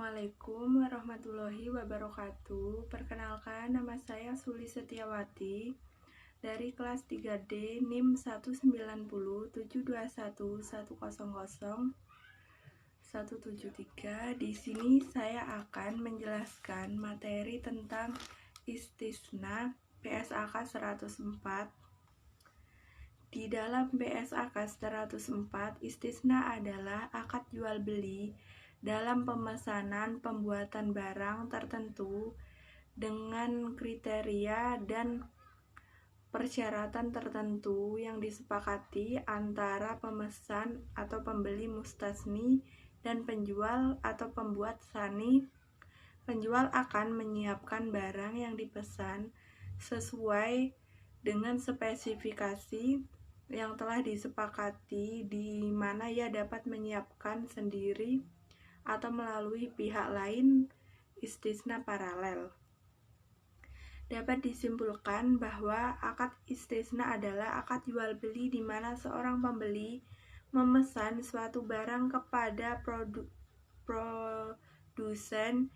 Assalamualaikum warahmatullahi wabarakatuh. Perkenalkan, nama saya Suli Setiawati dari kelas 3D NIM 190721100 Di sini saya akan menjelaskan materi tentang istisna PSAK 104. Di dalam PSAK 104, istisna adalah akad jual beli dalam pemesanan pembuatan barang tertentu dengan kriteria dan persyaratan tertentu yang disepakati antara pemesan atau pembeli mustasni dan penjual atau pembuat sani. Penjual akan menyiapkan barang yang dipesan sesuai dengan spesifikasi yang telah disepakati, di mana ia dapat menyiapkan sendiri atau melalui pihak lain. Istisna paralel. Dapat disimpulkan bahwa akad istisna adalah akad jual beli di mana seorang pembeli memesan suatu barang kepada produsen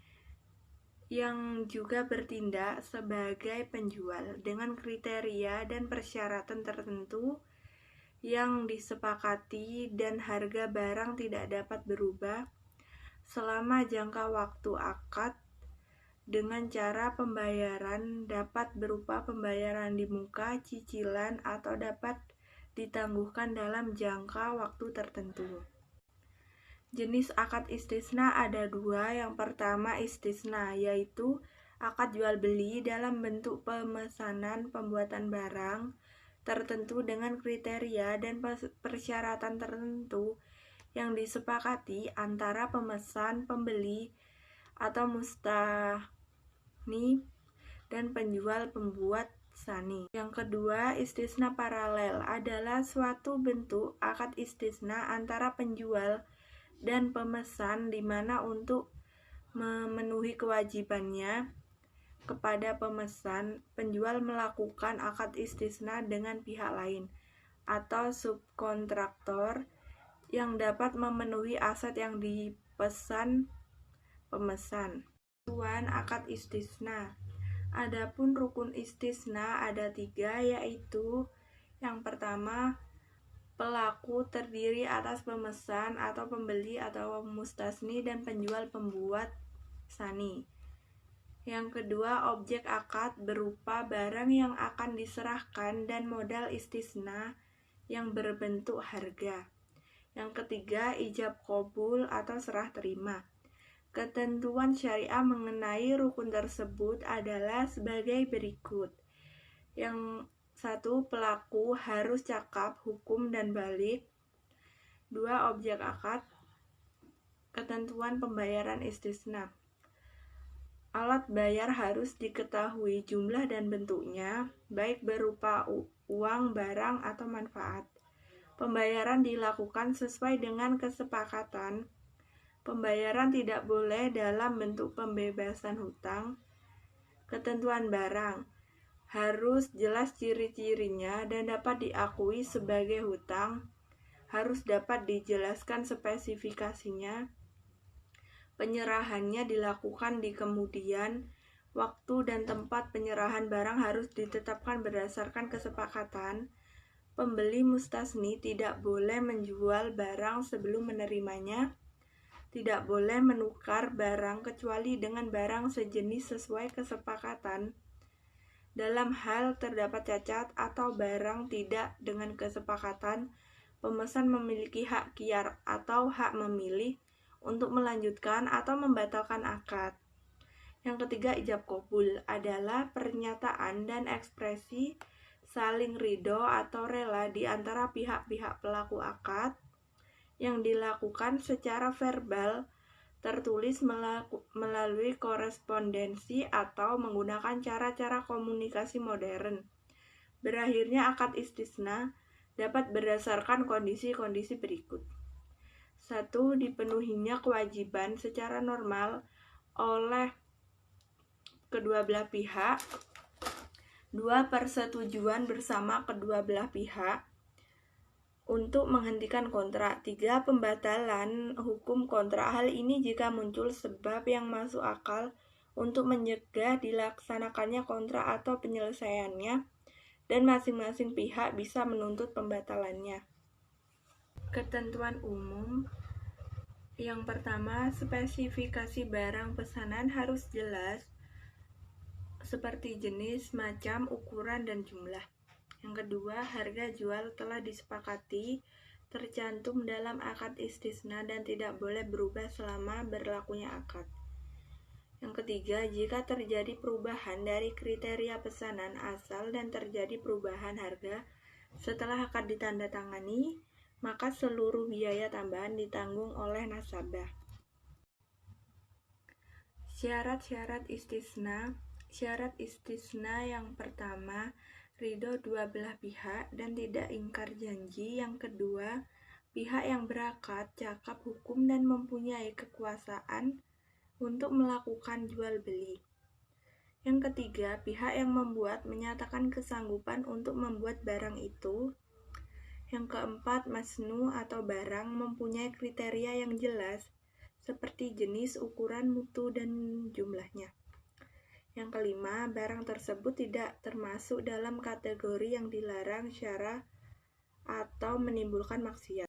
yang juga bertindak sebagai penjual dengan kriteria dan persyaratan tertentu yang disepakati, dan harga barang tidak dapat berubah selama jangka waktu akad, dengan cara pembayaran dapat berupa pembayaran di muka, cicilan, atau dapat ditangguhkan dalam jangka waktu tertentu. Jenis akad istisna ada dua. Yang pertama istisna, yaitu akad jual beli dalam bentuk pemesanan pembuatan barang tertentu dengan kriteria dan persyaratan tertentu yang disepakati antara pemesan, pembeli, atau mustahni dan penjual pembuat sani. Yang kedua, istisna paralel adalah suatu bentuk akad istisna antara penjual dan pemesan, di mana untuk memenuhi kewajibannya kepada pemesan, penjual melakukan akad istisna dengan pihak lain atau subkontraktor yang dapat memenuhi aset yang dipesan pemesan. Tuan akad istisna. Adapun rukun istisna ada 3, yaitu yang pertama, pelaku terdiri atas pemesan atau pembeli atau mustasni dan penjual pembuat sani. Yang kedua, objek akad berupa barang yang akan diserahkan dan modal istisna yang berbentuk harga. Yang ketiga, ijab qabul atau serah terima. Ketentuan syariah mengenai rukun tersebut adalah sebagai berikut. Yang 1, pelaku harus cakap, hukum, dan balik. 2, objek akad. Ketentuan pembayaran istisna. Alat bayar harus diketahui jumlah dan bentuknya, baik berupa uang, barang, atau manfaat. Pembayaran dilakukan sesuai dengan kesepakatan. Pembayaran tidak boleh dalam bentuk pembebasan hutang. Ketentuan barang harus jelas ciri-cirinya dan dapat diakui sebagai hutang. Harus dapat dijelaskan spesifikasinya. Penyerahannya dilakukan di kemudian. Waktu dan tempat penyerahan barang harus ditetapkan berdasarkan kesepakatan. Pembeli mustasni tidak boleh menjual barang sebelum menerimanya. Tidak boleh menukar barang kecuali dengan barang sejenis sesuai kesepakatan. Dalam hal terdapat cacat atau barang tidak dengan kesepakatan, pemesan memiliki hak khiyar atau hak memilih untuk melanjutkan atau membatalkan akad. Yang ketiga, ijab qabul adalah pernyataan dan ekspresi saling ridho atau rela di antara pihak-pihak pelaku akad yang dilakukan secara verbal, tertulis melalui korespondensi atau menggunakan cara-cara komunikasi modern. Berakhirnya akad istisna dapat berdasarkan kondisi-kondisi berikut. 1. Dipenuhinya kewajiban secara normal oleh kedua belah pihak. 2. Persetujuan bersama kedua belah pihak untuk menghentikan kontrak. 3. Pembatalan hukum kontrak. Hal ini jika muncul sebab yang masuk akal untuk mencegah dilaksanakannya kontrak atau penyelesaiannya, dan masing-masing pihak bisa menuntut pembatalannya. Ketentuan umum. Yang pertama, spesifikasi barang pesanan harus jelas, seperti jenis, macam, ukuran, dan jumlah. Yang kedua, harga jual telah disepakati, tercantum dalam akad istisna dan tidak boleh berubah selama berlakunya akad. Yang ketiga, jika terjadi perubahan dari kriteria pesanan asal dan terjadi perubahan harga setelah akad ditandatangani, maka seluruh biaya tambahan ditanggung oleh nasabah. Syarat-syarat istisna. Syarat istisna yang pertama, ridho dua belah pihak dan tidak ingkar janji. Yang kedua, pihak yang berakad cakap hukum dan mempunyai kekuasaan untuk melakukan jual beli. Yang ketiga, pihak yang membuat menyatakan kesanggupan untuk membuat barang itu. Yang keempat, masnu atau barang mempunyai kriteria yang jelas seperti jenis, ukuran, mutu, dan jumlahnya. Yang kelima, barang tersebut tidak termasuk dalam kategori yang dilarang syara atau menimbulkan maksiat.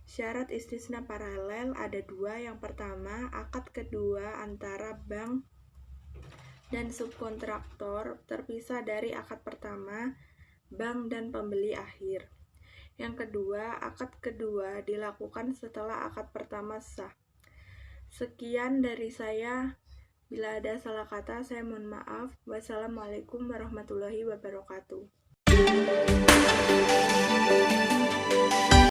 Syarat istisna paralel ada dua. Yang pertama, akad kedua antara bank dan subkontraktor terpisah dari akad pertama, bank dan pembeli akhir. Yang kedua, akad kedua dilakukan setelah akad pertama sah. Sekian dari saya. Bila ada salah kata, saya mohon maaf. Wassalamualaikum warahmatullahi wabarakatuh.